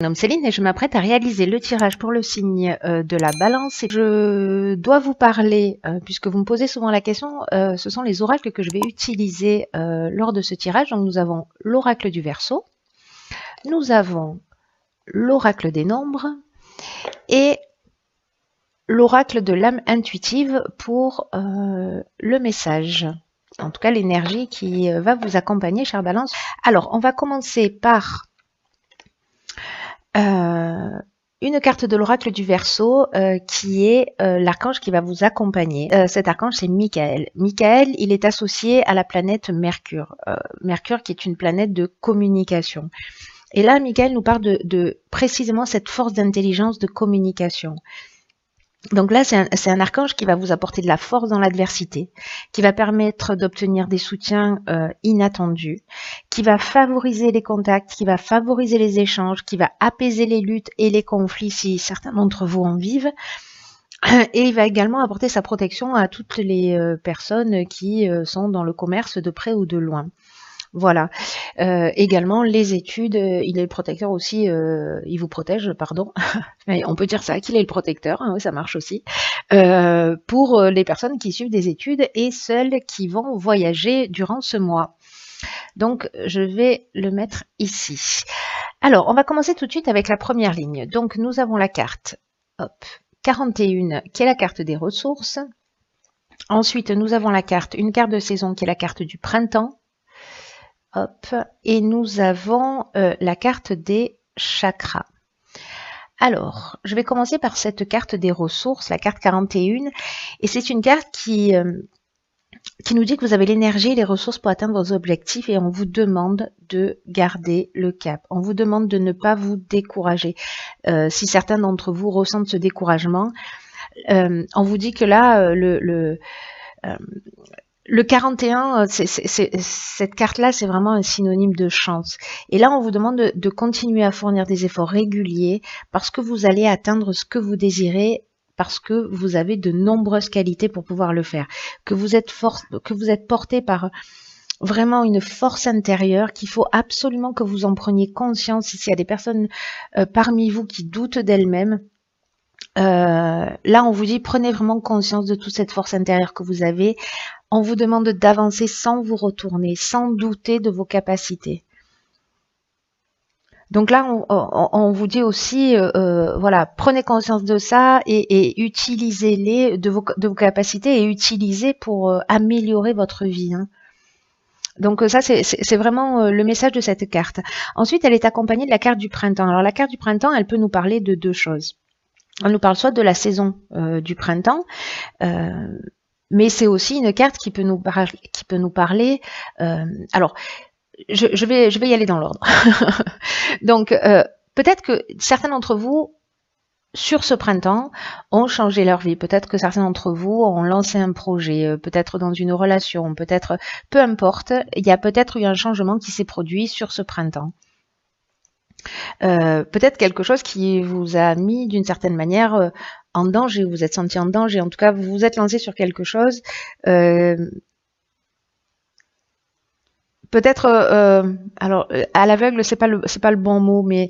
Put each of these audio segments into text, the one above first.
Je me nomme Céline et je m'apprête à réaliser le tirage pour le signe de la balance. Et je dois vous parler, puisque vous me posez souvent la question, ce sont les oracles que je vais utiliser lors de ce tirage. Donc nous avons l'oracle du Verseau, nous avons l'oracle des nombres et l'oracle de l'âme intuitive pour le message. En tout cas, l'énergie qui va vous accompagner, chère balance. Alors, on va commencer par une carte de l'oracle du Verseau qui est l'archange qui va vous accompagner. Cet archange, c'est Michael. Michael, il est associé à la planète Mercure. Mercure qui est une planète de communication. Et là, Michael nous parle de précisément cette force d'intelligence de communication. Donc là, c'est un archange qui va vous apporter de la force dans l'adversité, qui va permettre d'obtenir des soutiens inattendus, qui va favoriser les contacts, qui va favoriser les échanges, qui va apaiser les luttes et les conflits si certains d'entre vous en vivent. Et il va également apporter sa protection à toutes les personnes qui sont dans le commerce de près ou de loin. Voilà. Également, les études, il est le protecteur aussi, il vous protège, pardon. On peut dire ça, qu'il est le protecteur, hein, oui, ça marche aussi. Pour les personnes qui suivent des études et celles qui vont voyager durant ce mois. Donc, je vais le mettre ici. Alors, on va commencer tout de suite avec la première ligne. Donc, nous avons la carte, hop, 41, qui est la carte des ressources. Ensuite, nous avons la carte, une carte de saison qui est la carte du printemps. Hop, et nous avons la carte des chakras. Alors, je vais commencer par cette carte des ressources, la carte 41, et c'est une carte qui nous dit que vous avez l'énergie et les ressources pour atteindre vos objectifs et on vous demande de garder le cap. On vous demande de ne pas vous décourager. Si certains d'entre vous ressentent ce découragement, on vous dit que là, le 41, cette carte-là, c'est vraiment un synonyme de chance. Et là, on vous demande de continuer à fournir des efforts réguliers parce que vous allez atteindre ce que vous désirez, parce que vous avez de nombreuses qualités pour pouvoir le faire. Que vous êtes porté par vraiment une force intérieure qu'il faut absolument que vous en preniez conscience. S'il y a des personnes parmi vous qui doutent d'elles-mêmes, là, on vous dit, prenez vraiment conscience de toute cette force intérieure que vous avez. On vous demande d'avancer sans vous retourner, sans douter de vos capacités. Donc là, on vous dit aussi, voilà, prenez conscience de ça et utilisez-les de vos capacités et utilisez pour améliorer votre vie. Hein. Donc ça, c'est vraiment le message de cette carte. Ensuite, elle est accompagnée de la carte du printemps. Alors la carte du printemps, elle peut nous parler de deux choses. Elle nous parle soit de la saison du printemps, mais c'est aussi une carte qui peut nous parler. Alors, je vais y aller dans l'ordre. Donc, peut-être que certains d'entre vous, sur ce printemps, ont changé leur vie. Peut-être que certains d'entre vous ont lancé un projet, peut-être dans une relation, peut-être, peu importe, il y a peut-être eu un changement qui s'est produit sur ce printemps. Peut-être quelque chose qui vous a mis d'une certaine manière en danger, vous vous êtes senti en danger, en tout cas vous vous êtes lancé sur quelque chose. Peut-être, alors à l'aveugle c'est pas le bon mot, mais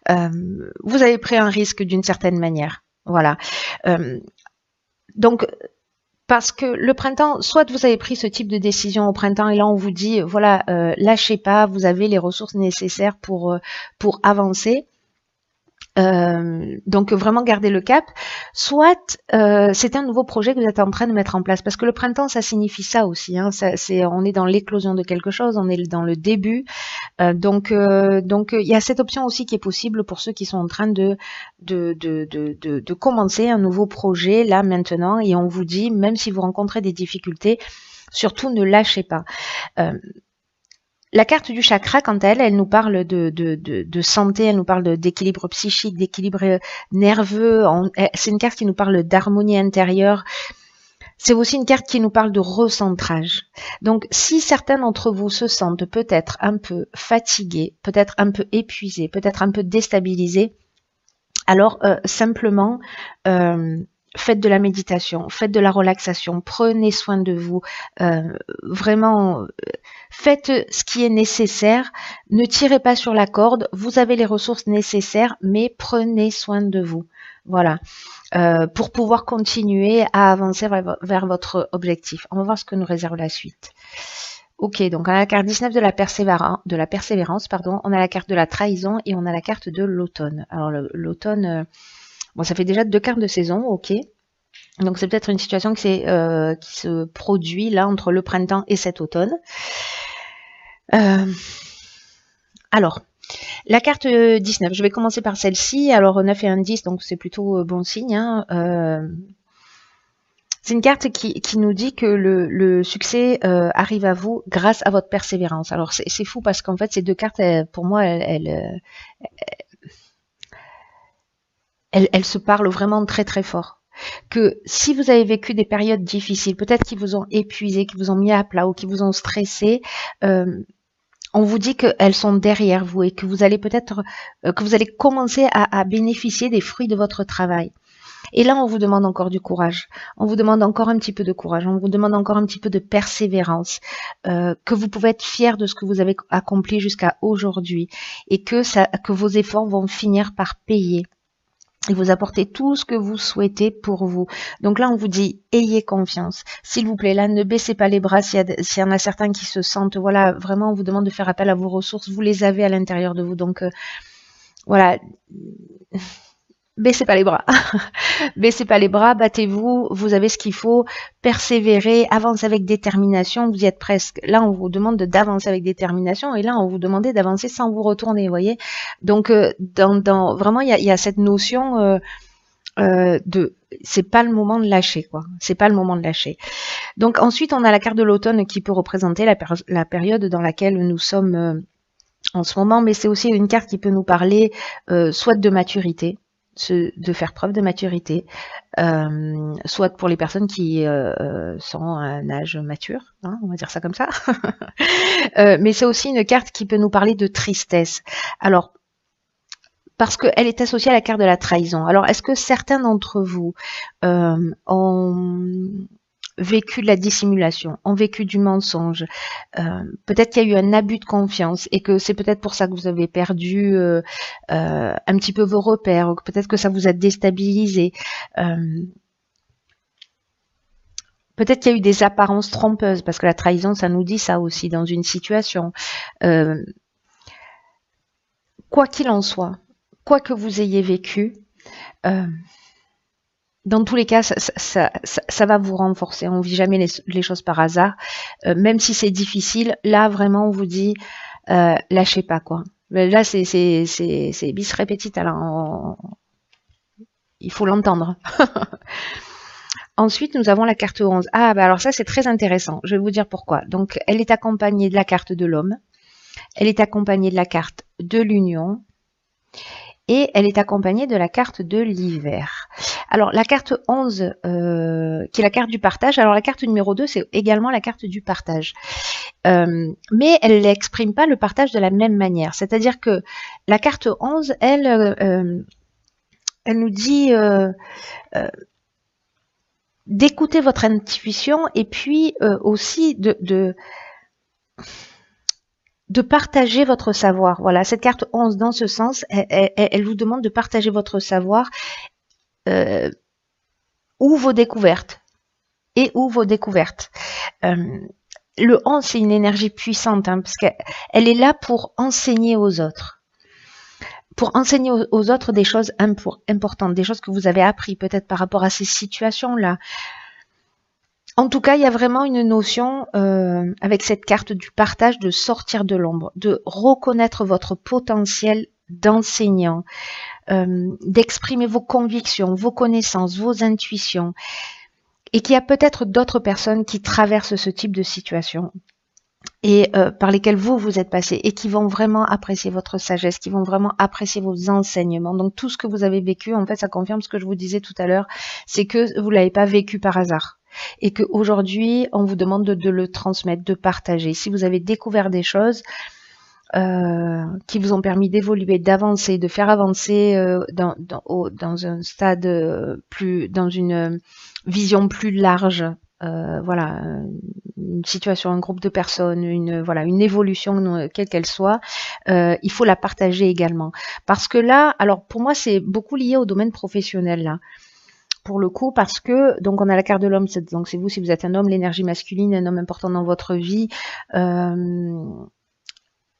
vous avez pris un risque d'une certaine manière. Voilà. Donc parce que le printemps, soit vous avez pris ce type de décision au printemps et là on vous dit, voilà, lâchez pas, vous avez les ressources nécessaires pour avancer. Donc vraiment garder le cap, soit c'est un nouveau projet que vous êtes en train de mettre en place, parce que le printemps ça signifie ça aussi, hein, on est dans l'éclosion de quelque chose, on est dans le début, donc il y a cette option aussi qui est possible pour ceux qui sont en train de commencer un nouveau projet là maintenant, et on vous dit, même si vous rencontrez des difficultés, surtout ne lâchez pas. La carte du chakra, quant à elle nous parle de santé, elle nous parle d'équilibre psychique, d'équilibre nerveux. C'est une carte qui nous parle d'harmonie intérieure. C'est aussi une carte qui nous parle de recentrage. Donc, si certains d'entre vous se sentent peut-être un peu fatigués, peut-être un peu épuisés, peut-être un peu déstabilisés, alors simplement faites de la méditation, faites de la relaxation, prenez soin de vous, vraiment, faites ce qui est nécessaire, ne tirez pas sur la corde, vous avez les ressources nécessaires, mais prenez soin de vous. Voilà, pour pouvoir continuer à avancer vers votre objectif. On va voir ce que nous réserve la suite. Ok, donc on a la carte 19 de la persévérance, pardon. On a la carte de la trahison et on a la carte de l'automne. Alors l'automne, bon, ça fait déjà 2 cartes de saison, ok. Donc c'est peut-être une situation qui se produit là entre le printemps et cet automne. Alors, la carte 19, je vais commencer par celle-ci. Alors 9 et 1 10, donc c'est plutôt bon signe, hein. C'est une carte qui nous dit que le succès arrive à vous grâce à votre persévérance. Alors c'est fou parce qu'en fait ces 2 cartes, pour moi, elles se parlent vraiment très très fort. Que si vous avez vécu des périodes difficiles, peut-être qui vous ont épuisé, qui vous ont mis à plat ou qui vous ont stressé, on vous dit qu'elles sont derrière vous et que vous allez peut-être que vous allez commencer à bénéficier des fruits de votre travail. Et là, on vous demande encore du courage. On vous demande encore un petit peu de courage. On vous demande encore un petit peu de persévérance. Que vous pouvez être fier de ce que vous avez accompli jusqu'à aujourd'hui. Et que vos efforts vont finir par payer. Et vous apporter tout ce que vous souhaitez pour vous. Donc là, on vous dit, ayez confiance. S'il vous plaît, là, ne baissez pas les bras. S'il y en a certains qui se sentent, voilà, vraiment, on vous demande de faire appel à vos ressources. Vous les avez à l'intérieur de vous. Donc, voilà. Baissez pas les bras. Baissez pas les bras, battez-vous, vous avez ce qu'il faut, persévérez, avancez avec détermination, vous y êtes presque. Là, on vous demande d'avancer avec détermination et là, on vous demandait d'avancer sans vous retourner, vous voyez. Donc, vraiment, il y a cette notion c'est pas le moment de lâcher, quoi. C'est pas le moment de lâcher. Donc, ensuite, on a la carte de l'automne qui peut représenter la période dans laquelle nous sommes en ce moment, mais c'est aussi une carte qui peut nous parler soit de maturité, de faire preuve de maturité, soit pour les personnes qui sont à un âge mature, hein, on va dire ça comme ça. Mais c'est aussi une carte qui peut nous parler de tristesse. Alors, parce qu'elle est associée à la carte de la trahison. Alors, est-ce que certains d'entre vous ont vécu de la dissimulation, ont vécu du mensonge, peut-être qu'il y a eu un abus de confiance et que c'est peut-être pour ça que vous avez perdu un petit peu vos repères, ou peut-être que ça vous a déstabilisé. Peut-être qu'il y a eu des apparences trompeuses, parce que la trahison, ça nous dit ça aussi dans une situation. Quoi qu'il en soit, quoi que vous ayez vécu, dans tous les cas, ça va vous renforcer. On ne vit jamais les choses par hasard. Même si c'est difficile, là, vraiment, on vous dit, lâchez pas, quoi. Là, c'est bis repetita, là. Il faut l'entendre. Ensuite, nous avons la carte 11. Ah, bah alors ça, c'est très intéressant. Je vais vous dire pourquoi. Donc, elle est accompagnée de la carte de l'homme. Elle est accompagnée de la carte de l'union. Et elle est accompagnée de la carte de l'hiver. Alors, la carte 11, qui est la carte du partage. Alors, la carte numéro 2, c'est également la carte du partage. Mais elle n'exprime pas le partage de la même manière. C'est-à-dire que la carte 11, elle nous dit d'écouter votre intuition et puis aussi de partager votre savoir. Voilà, cette carte 11, dans ce sens, elle vous demande de partager votre savoir ou vos découvertes. Le 11, c'est une énergie puissante, hein, parce qu'elle est là pour enseigner aux autres. Pour enseigner aux autres des choses importantes, des choses que vous avez appris peut-être par rapport à ces situations-là. En tout cas, il y a vraiment une notion avec cette carte du partage de sortir de l'ombre, de reconnaître votre potentiel d'enseignant, d'exprimer vos convictions, vos connaissances, vos intuitions, et qu'il y a peut-être d'autres personnes qui traversent ce type de situation et par lesquelles vous êtes passé et qui vont vraiment apprécier votre sagesse, qui vont vraiment apprécier vos enseignements. Donc tout ce que vous avez vécu, en fait, ça confirme ce que je vous disais tout à l'heure, c'est que vous ne l'avez pas vécu par hasard. Et qu'aujourd'hui, on vous demande de le transmettre, de partager. Si vous avez découvert des choses, qui vous ont permis d'évoluer, d'avancer, de faire avancer dans un stade dans une vision plus large. Voilà, une situation, un groupe de personnes, une évolution, quelle qu'elle soit, il faut la partager également. Parce que là, alors pour moi, c'est beaucoup lié au domaine professionnel, là. Pour le coup, parce que, donc on a la carte de l'homme, donc c'est vous, si vous êtes un homme, l'énergie masculine, un homme important dans votre vie.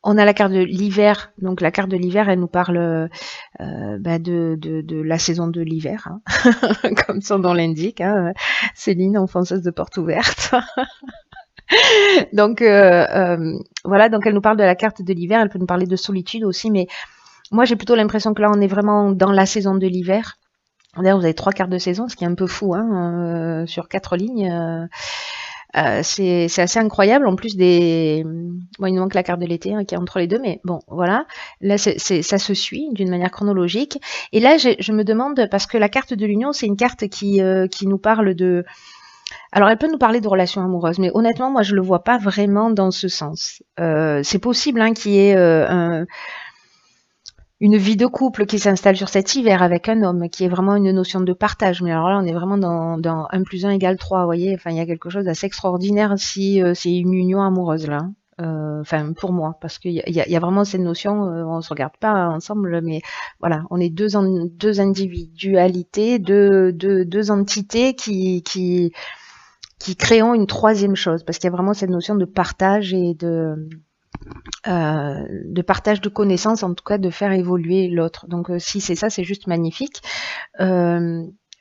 On a la carte de l'hiver, donc la carte de l'hiver, elle nous parle de la saison de l'hiver, hein. Comme son nom l'indique, hein. Céline, enfonceuse de porte ouverte. Donc voilà, donc elle nous parle de la carte de l'hiver, elle peut nous parler de solitude aussi, mais moi j'ai plutôt l'impression que là on est vraiment dans la saison de l'hiver. D'ailleurs vous avez 3 cartes de saison, ce qui est un peu fou, hein, sur 4 lignes. C'est assez incroyable. En plus il nous manque la carte de l'été, hein, qui est entre les deux, mais bon, voilà. Là, ça se suit d'une manière chronologique. Et là, je me demande, parce que la carte de l'union, c'est une carte qui nous parle de... Alors, elle peut nous parler de relations amoureuses, mais honnêtement, moi, je le vois pas vraiment dans ce sens. C'est possible, hein, qu'il y ait une vie de couple qui s'installe sur cet hiver avec un homme, qui est vraiment une notion de partage. Mais alors là, on est vraiment dans 1 + 1 = 3, vous voyez. Enfin, il y a quelque chose d'assez extraordinaire si c'est une union amoureuse, là. Enfin, pour moi, parce qu'il y a vraiment cette notion, on se regarde pas ensemble, mais voilà, on est deux individualités, deux entités qui créons une troisième chose, parce qu'il y a vraiment cette notion de partage et de partage de connaissances, en tout cas de faire évoluer l'autre. Donc si c'est ça, c'est juste magnifique.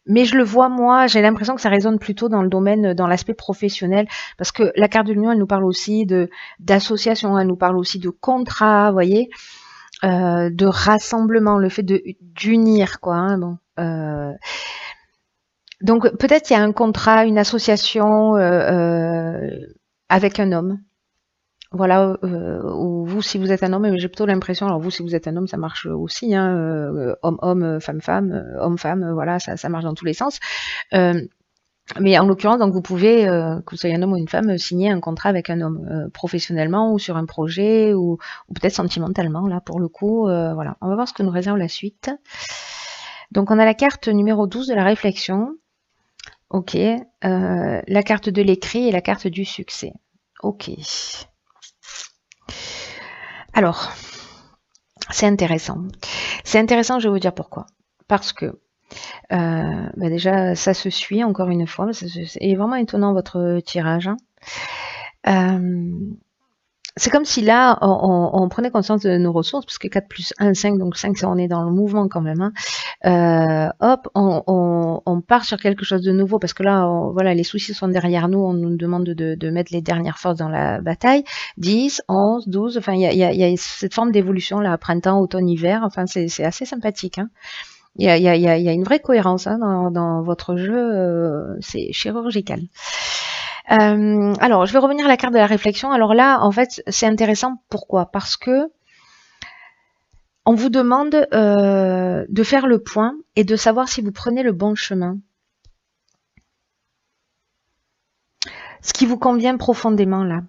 Mais je le vois, moi, j'ai l'impression que ça résonne plutôt dans le domaine, dans l'aspect professionnel, parce que la carte de l'union, elle nous parle aussi d'association, elle nous parle aussi de contrat, vous voyez, de rassemblement, le fait d'unir, quoi, hein, bon. Donc peut-être il y a un contrat, une association avec un homme. Voilà, ou vous, si vous êtes un homme, mais j'ai plutôt l'impression, alors vous, si vous êtes un homme, ça marche aussi, hein, homme-homme, femme-femme, homme-femme, voilà, ça marche dans tous les sens. Mais en l'occurrence, donc vous pouvez, que vous soyez un homme ou une femme, signer un contrat avec un homme, professionnellement ou sur un projet, ou peut-être sentimentalement, là, pour le coup, voilà. On va voir ce que nous réserve la suite. Donc on a la carte numéro 12 de la réflexion. Ok. La carte de l'écrit et la carte du succès. Ok. Alors, c'est intéressant. C'est intéressant, je vais vous dire pourquoi. Parce que, déjà, ça se suit, encore une fois. C'est vraiment étonnant, votre tirage, hein. C'est comme si là, on prenait conscience de nos ressources, parce que 4 + 1, 5, donc 5, on est dans le mouvement quand même, hein. Hop, on part sur quelque chose de nouveau, parce que là, voilà, les soucis sont derrière nous, on nous demande de mettre les dernières forces dans la bataille. 10, 11, 12, enfin, il y a cette forme d'évolution, là, printemps, automne, hiver, enfin, c'est assez sympathique, hein. Il y a une vraie cohérence, hein, dans votre jeu, c'est chirurgical. Alors, je vais revenir à la carte de la réflexion. Alors là, en fait, c'est intéressant. Pourquoi? Parce que on vous demande de faire le point et de savoir si vous prenez le bon chemin. Ce qui vous convient profondément, là.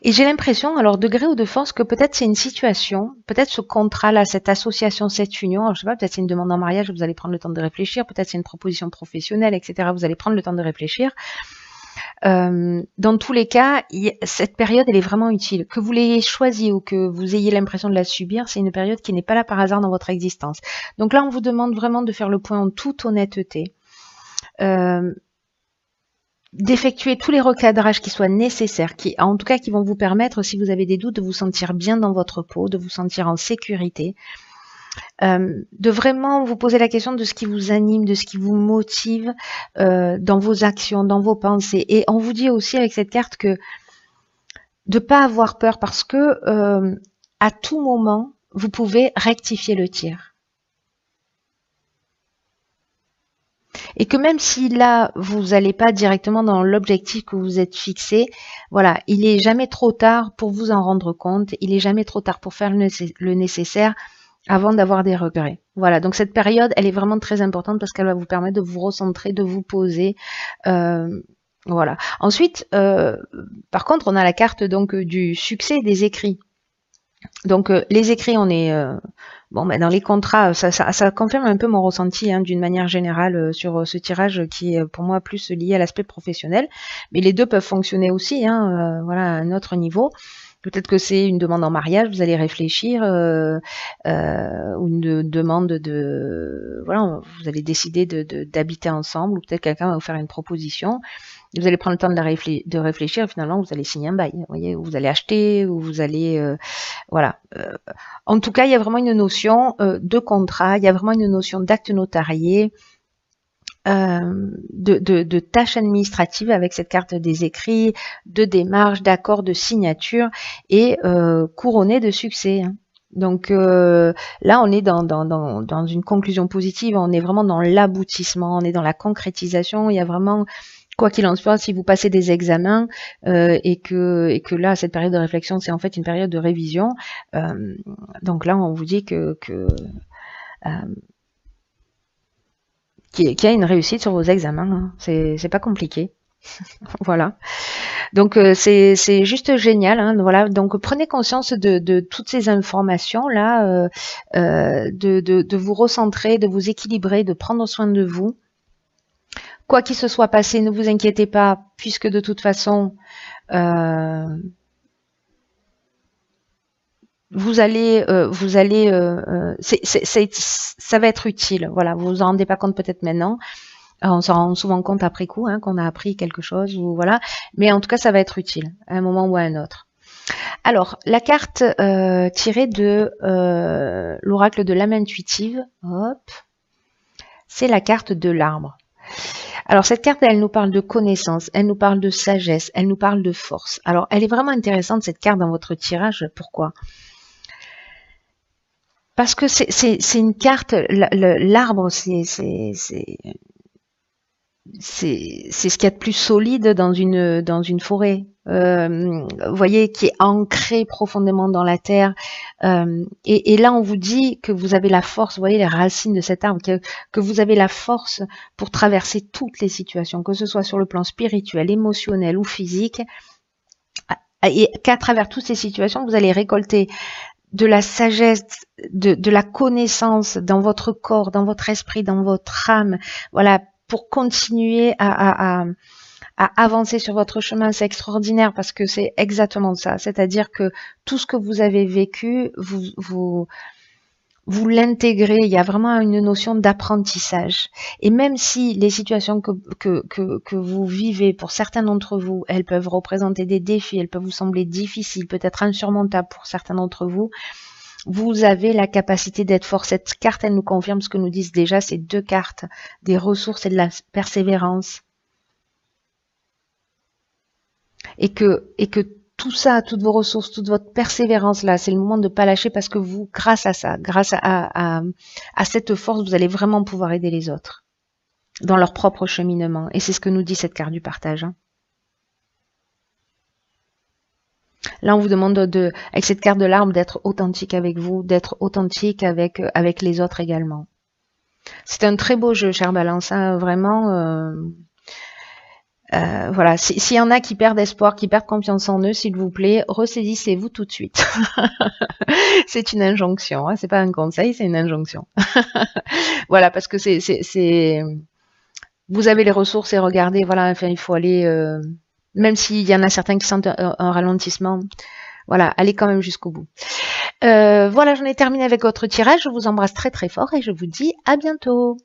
Et j'ai l'impression, alors de gré ou de force, que peut-être c'est une situation, peut-être ce contrat-là, cette association, cette union, alors je sais pas, peut-être c'est une demande en mariage, vous allez prendre le temps de réfléchir, peut-être c'est une proposition professionnelle, etc. Vous allez prendre le temps de réfléchir. Dans tous les cas, cette période, elle est vraiment utile. Que vous l'ayez choisie ou que vous ayez l'impression de la subir, c'est une période qui n'est pas là par hasard dans votre existence. Donc là, on vous demande vraiment de faire le point en toute honnêteté. D'effectuer tous les recadrages qui soient nécessaires, en tout cas qui vont vous permettre, si vous avez des doutes, de vous sentir bien dans votre peau, de vous sentir en sécurité, de vraiment vous poser la question de ce qui vous anime, de ce qui vous motive dans vos actions, dans vos pensées. Et on vous dit aussi avec cette carte que de pas avoir peur, parce que à tout moment, vous pouvez rectifier le tir. Et que même si là, vous n'allez pas directement dans l'objectif que vous êtes fixé, voilà, il n'est jamais trop tard pour vous en rendre compte, il n'est jamais trop tard pour faire le nécessaire avant d'avoir des regrets. Voilà, donc cette période, elle est vraiment très importante parce qu'elle va vous permettre de vous recentrer, de vous poser, Voilà. Ensuite, par contre, on a la carte donc du succès des écrits. Donc les écrits, on est bon, ben, dans les contrats, ça confirme un peu mon ressenti hein, d'une manière générale sur ce tirage qui est pour moi plus lié à l'aspect professionnel. Mais les deux peuvent fonctionner aussi, hein, voilà, à un autre niveau. Peut-être que c'est une demande en mariage, vous allez réfléchir, ou une demande de, voilà, vous allez décider d'habiter ensemble, ou peut-être quelqu'un va vous faire une proposition. Vous allez prendre le temps de réfléchir, et finalement vous allez signer un bail, vous voyez, ou vous allez acheter, ou vous allez, voilà. En tout cas, il y a vraiment une notion de contrat, il y a vraiment une notion d'acte notarié, de tâches administratives avec cette carte des écrits, de démarches, d'accords, de signature et couronné de succès. Hein. Donc là, on est dans une conclusion positive, on est vraiment dans l'aboutissement, on est dans la concrétisation, il y a vraiment, quoi qu'il en soit, si vous passez des examens et que là, cette période de réflexion, c'est en fait une période de révision, donc là, on vous dit qu'il y a une réussite sur vos examens. Hein. C'est pas compliqué. Voilà. Donc c'est juste génial. Hein. Voilà. Donc prenez conscience de toutes ces informations là, de vous recentrer, de vous équilibrer, de prendre soin de vous. Quoi qu'il se soit passé, ne vous inquiétez pas, puisque de toute façon, ça va être utile. Voilà, vous vous en rendez pas compte peut-être maintenant. On s'en rend souvent compte après coup, hein, qu'on a appris quelque chose, ou voilà. Mais en tout cas, ça va être utile à un moment ou à un autre. Alors, la carte tirée de l'oracle de l'âme intuitive, hop, c'est la carte de l'arbre. Alors, cette carte, elle nous parle de connaissance, elle nous parle de sagesse, elle nous parle de force. Alors, elle est vraiment intéressante, cette carte, dans votre tirage. Pourquoi ? Parce que c'est une carte, l'arbre, c'est ce qu'il y a de plus solide dans une forêt. Vous voyez, qui est ancré profondément dans la terre. Et là, on vous dit que vous avez la force, vous voyez les racines de cet arbre, que vous avez la force pour traverser toutes les situations, que ce soit sur le plan spirituel, émotionnel ou physique, et qu'à travers toutes ces situations, vous allez récolter de la sagesse, de la connaissance dans votre corps, dans votre esprit, dans votre âme, voilà, pour continuer à avancer sur votre chemin. C'est extraordinaire parce que c'est exactement ça. C'est-à-dire que tout ce que vous avez vécu, vous l'intégrez. Il y a vraiment une notion d'apprentissage. Et même si les situations que vous vivez, pour certains d'entre vous, elles peuvent représenter des défis, elles peuvent vous sembler difficiles, peut-être insurmontables pour certains d'entre vous, vous avez la capacité d'être fort. Cette carte, elle nous confirme ce que nous disent déjà ces deux cartes, des ressources et de la persévérance. Et que tout ça, toutes vos ressources, toute votre persévérance là, c'est le moment de ne pas lâcher parce que vous, grâce à ça, grâce à cette force, vous allez vraiment pouvoir aider les autres dans leur propre cheminement. Et c'est ce que nous dit cette carte du partage. Hein. Là, on vous demande avec cette carte de l'arbre, d'être authentique avec vous, d'être authentique avec les autres également. C'est un très beau jeu, chère Balance, hein, vraiment. Voilà, s'il y en a qui perdent espoir, qui perdent confiance en eux, s'il vous plaît, ressaisissez-vous tout de suite. C'est une injonction, hein, c'est pas un conseil, c'est une injonction. Voilà, parce que vous avez les ressources et regardez, voilà, enfin, il faut aller, même s'il y en a certains qui sentent un ralentissement, voilà, allez quand même jusqu'au bout. Voilà, j'en ai terminé avec votre tirage, je vous embrasse très très fort et je vous dis à bientôt.